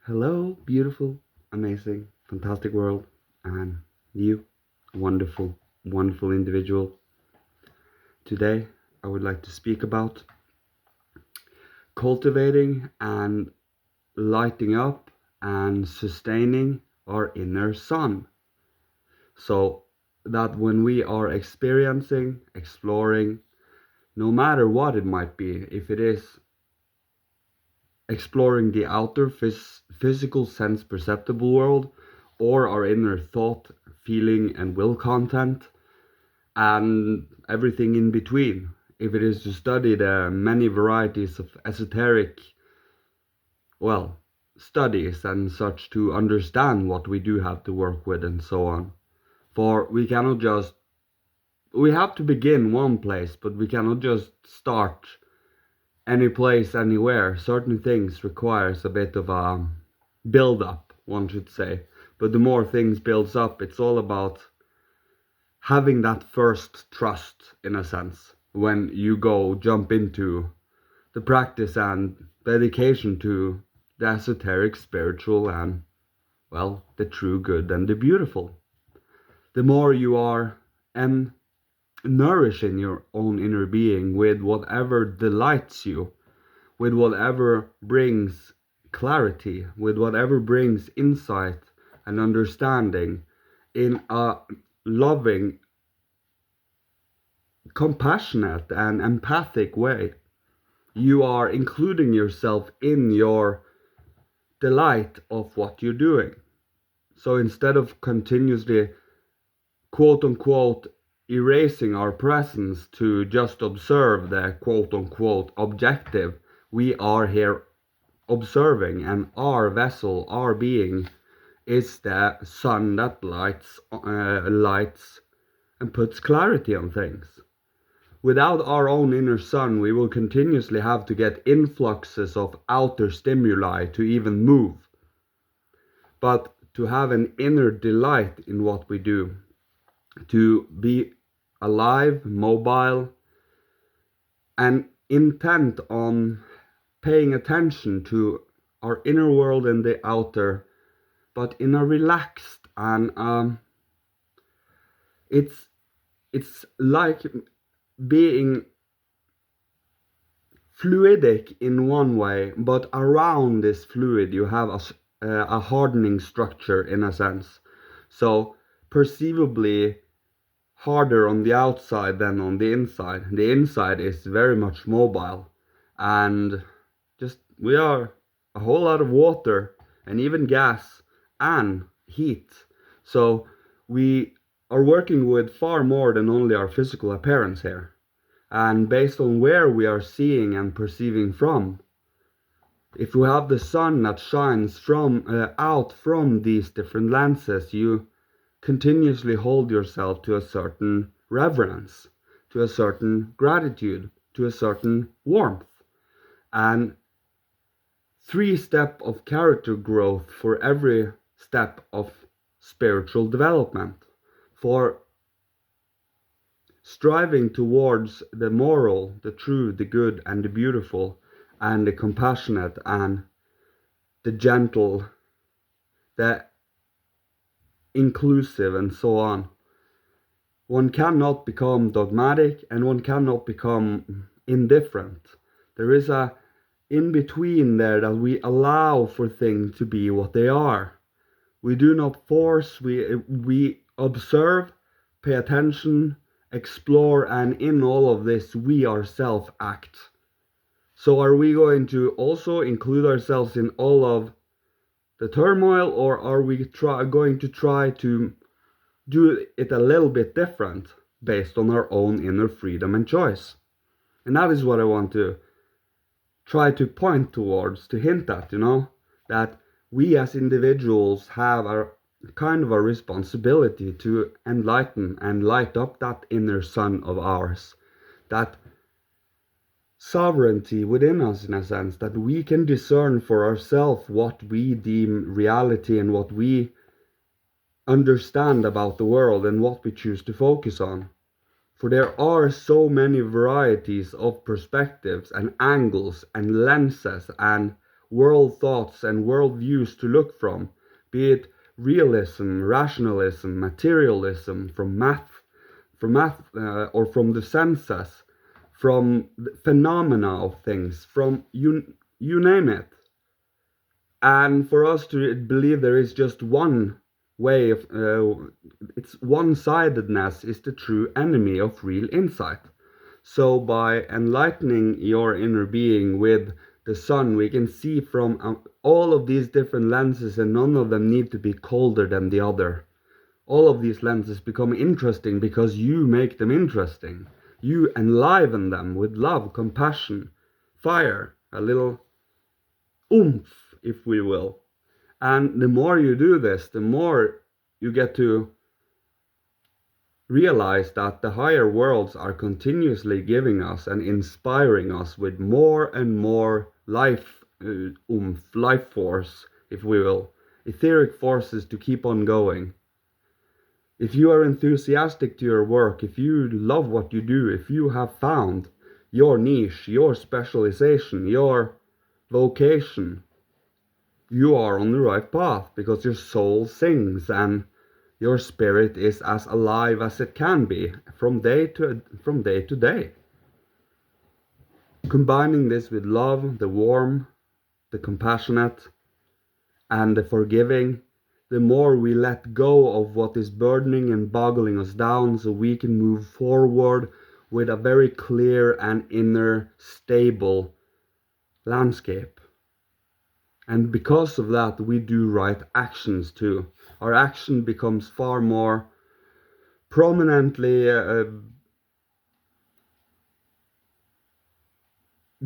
Hello, beautiful, amazing, fantastic world, and you, wonderful, wonderful individual. Today, I would like to speak about cultivating and lighting up and sustaining our inner sun. So that when we are experiencing, exploring, no matter what it might be, if it is exploring the outer physical sense perceptible world or our inner thought, feeling, and will content, and everything in between. If it is to study the many varieties of esoteric, well, studies and such to understand what we do have to work with and so on. For we cannot just, we have to begin one place, but we cannot just start any place, anywhere. Certain things requires a bit of a build up, one should say. But the more things builds up, it's all about having that first trust, in a sense, when you go jump into the practice and dedication to the esoteric, spiritual, and, well, the true, good, and the beautiful. The more you are and nourishing your own inner being with whatever delights you, with whatever brings clarity, with whatever brings insight and understanding in a loving, compassionate, and empathic way. You are including yourself in your delight of what you're doing. So instead of continuously, quote unquote, erasing our presence to just observe the quote unquote objective, we are here observing, and our vessel, our being, is the sun that lights and puts clarity on things. Without our own inner sun, we will continuously have to get influxes of outer stimuli to even move. But to have an inner delight in what we do, to be alive, mobile, and intent on paying attention to our inner world and the outer, but in a relaxed and it's like being fluidic in one way, but around this fluid you have a hardening structure, in a sense. So perceivably harder on the outside than on the inside. The inside is very much mobile, and just we are a whole lot of water and even gas and heat. So we are working with far more than only our physical appearance here. And based on where we are seeing and perceiving from, if we have the sun that shines from out from these different lenses, you continuously hold yourself to a certain reverence, to a certain gratitude, to a certain warmth. And 3 steps of character growth for every step of spiritual development. For striving towards the moral, the true, the good, and the beautiful, and the compassionate, and the gentle, the inclusive, and so on. One cannot become dogmatic and one cannot become indifferent. There is a in between there that we allow for things to be what they are. We do not force, we observe, pay attention, explore, and in all of this we ourselves act. So are we going to also include ourselves in all of the turmoil, or are we going to try to do it a little bit different based on our own inner freedom and choice? And that is what I want to try to point towards, to hint at, that we as individuals have a kind of a responsibility to enlighten and light up that inner sun of ours, that sovereignty within us, in a sense, that we can discern for ourselves what we deem reality and what we understand about the world and what we choose to focus on. For there are so many varieties of perspectives and angles and lenses and world thoughts and world views to look from, be it realism, rationalism, materialism, from math, or from the senses, from the phenomena of things, from you name it. And for us to believe there is just one way of, it's one-sidedness is the true enemy of real insight. So by enlightening your inner being with the sun, we can see from all of these different lenses, and none of them need to be colder than the other. All of these lenses become interesting because you make them interesting. You enliven them with love, compassion, fire, a little oomph, if we will. And the more you do this, the more you get to realize that the higher worlds are continuously giving us and inspiring us with more and more life life force, if we will, etheric forces to keep on going. If you are enthusiastic to your work, if you love what you do, if you have found your niche, your specialization, your vocation, you are on the right path, because your soul sings and your spirit is as alive as it can be from day to day. Combining this with love, the warm, the compassionate, and the forgiving, the more we let go of what is burdening and boggling us down, so we can move forward with a very clear and inner stable landscape. And because of that, we do right actions too. Our action becomes far more prominently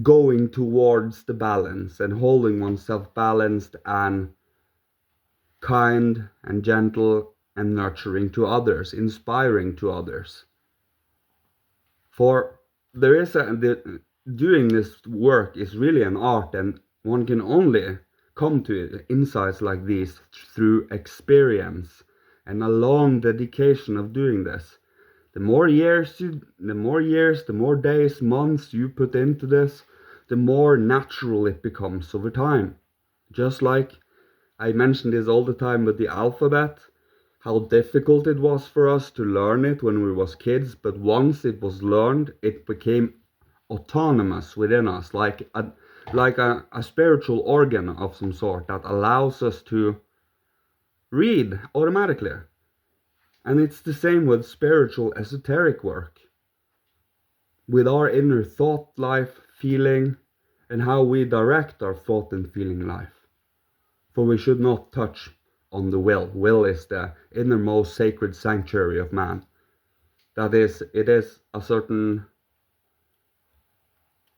going towards the balance and holding oneself balanced and kind and gentle and nurturing to others, inspiring to others. For there is doing this work is really an art, and one can only come to insights like these through experience and a long dedication of doing this. The more years, the more days, months you put into this, the more natural it becomes over time. Just like I mention this all the time with the alphabet, how difficult it was for us to learn it when we was kids, but once it was learned, it became autonomous within us, like a spiritual organ of some sort that allows us to read automatically. And it's the same with spiritual esoteric work, with our inner thought life, feeling, and how we direct our thought and feeling life. For we should not touch on the will. Will is the innermost sacred sanctuary of man. That is, it is a certain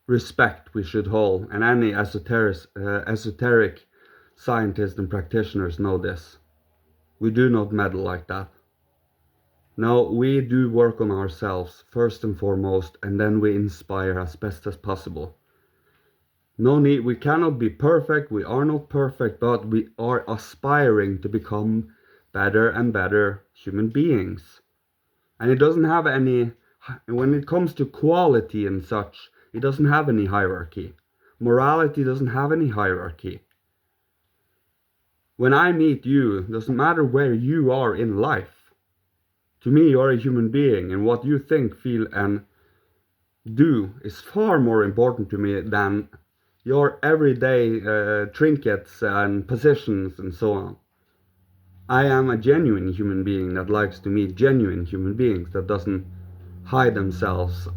respect we should hold, and any esoteric scientists and practitioners know this. We do not meddle like that. No, we do work on ourselves first and foremost, and then we inspire as best as possible. No need, we cannot be perfect, we are not perfect, but we are aspiring to become better and better human beings. And it doesn't have any, when it comes to quality and such, it doesn't have any hierarchy. Morality doesn't have any hierarchy. When I meet you, it doesn't matter where you are in life. To me, you're a human being, and what you think, feel, and do is far more important to me than your everyday trinkets and positions and so on. I am a genuine human being that likes to meet genuine human beings, that doesn't hide themselves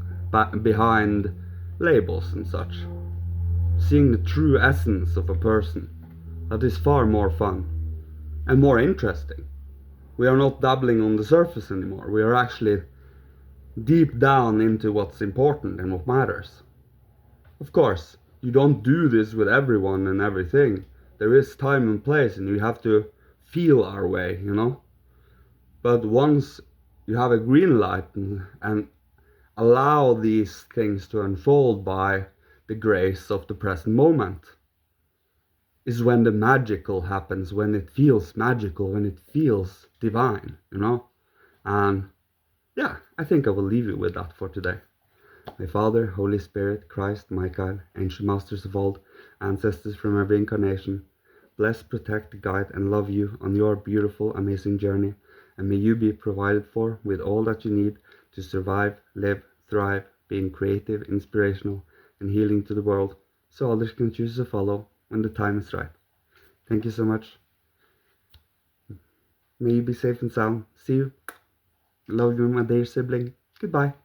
behind labels and such. Seeing the true essence of a person, that is far more fun and more interesting. We are not dabbling on the surface anymore. We are actually deep down into what's important and what matters. Of course, you don't do this with everyone and everything. There is time and place, and you have to feel our way, But once you have a green light and allow these things to unfold by the grace of the present moment, is when the magical happens, when it feels magical, when it feels divine, And yeah, I think I will leave you with that for today. My Father, Holy Spirit, Christ, Michael, ancient masters of old, ancestors from every incarnation, bless, protect, guide, and love you on your beautiful, amazing journey, and may you be provided for with all that you need to survive, live, thrive, being creative, inspirational, and healing to the world, so others can choose to follow when the time is right. Thank you so much. May you be safe and sound. See you. Love you, my dear sibling. Goodbye.